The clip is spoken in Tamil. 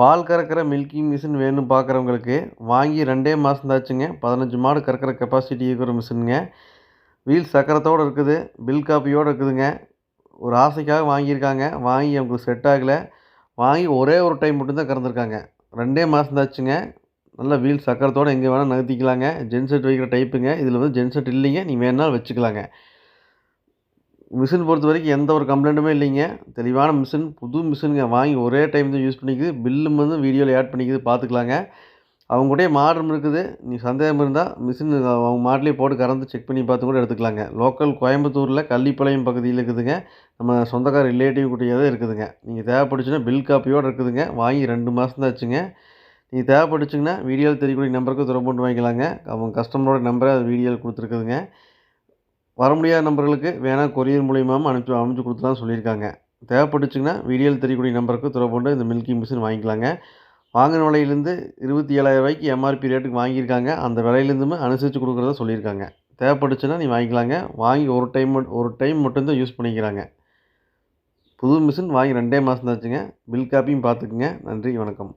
பால் கறக்கிற மில்கிங் மிஷின் வேணும்னு பார்க்குறவங்களுக்கு வாங்கி 2 மாதம் தாச்சுங்க. 15 மாடு கறக்கிற கெப்பாசிட்டி இருக்கிற மிஷினுங்க. வீல் சக்கரத்தோடு இருக்குது. பில் காப்பியோடு இருக்குதுங்க. ஒரு ஆசைக்காக வாங்கியிருக்காங்க. வாங்கி அவங்களுக்கு செட் ஆகலை. வாங்கி ஒரே ஒரு டைம் மட்டும்தான் கறந்துருக்காங்க. 2 மாதம் தாச்சுங்க. நல்லா வீல் சக்கரத்தோடு எங்கே வேணால் நகர்த்திக்கலாங்க. ஜென்செட் வைக்கிற டைப்புங்க. இதில் வந்து ஜென்செட் இல்லைங்க. நீங்கள் வேணுனாலும் வச்சுக்கலாங்க. மிஷின் பொறுத்த வரைக்கும் எந்த ஒரு கம்ப்ளைண்ட்டுமே இல்லைங்க. தெளிவான மிஷின், புது மிஷினுங்க. வாங்கி ஒரே டைம் தான் யூஸ் பண்ணிக்குது. பில்லும் வந்து வீடியோவில் ஆட் பண்ணிக்குது, பார்த்துக்கலாங்க. அவங்க கூடயே மாடும் இருக்குது. சந்தேகம் இருந்தால் மிஷின் அவங்க மாட்லேயே போட்டு கறந்து செக் பண்ணி பார்த்து கூட எடுத்துக்கலாங்க. லோக்கல் கோயம்புத்தூரில் கள்ளிப்பாளையம் பகுதியில் இருக்குதுங்க. நம்ம சொந்தக்கார ரிலேட்டிவ் கூடயே தான் இருக்குதுங்க. நீங்கள் தேவைப்பட்டுச்சுன்னா பில் காப்பியோடு இருக்குதுங்க. வாங்கி 2 மாதம் தான் ஆச்சுங்க. நீங்கள் தேவைப்பட்டுச்சுங்கன்னா வீடியோவில் தெரியக்கூடிய நம்பருக்கு தொடர்பு கொண்டு வாங்கிக்கலாங்க. அவங்க கஸ்டமரோட நம்பரை வீடியோவில் கொடுத்துருக்குதுங்க. வர முடியாத நம்பர்களுக்கு வேணால் கொரியர் மூலியமாகவும் அனுப்பிச்சு கொடுத்துலாம் சொல்லியிருக்காங்க. தேவைப்பட்டுச்சுங்கன்னா வீடியோவில் தெரியக்கூடிய நம்பருக்கு தொடர்பு கொண்டு இந்த மில்கிங் மிஷின் வாங்கிக்கலாங்க. வாங்கின விலையிலேருந்து 27,000 எம்ஆர்பி ரேட்டுக்கு வாங்கியிருக்காங்க. அந்த விலையிலேருந்துமே அனுசரித்து கொடுக்குறதா சொல்லியிருக்காங்க. தேவைப்பட்டுச்சுன்னா நீ வாங்கிக்கலாங்க. வாங்கி ஒரு டைம் மட்டும்தான் யூஸ் பண்ணிக்கிறாங்க. புது மிஷின் வாங்கி 2 மாதம் தாச்சுங்க. பில் காப்பியும் பார்த்துக்குங்க. நன்றி, வணக்கம்.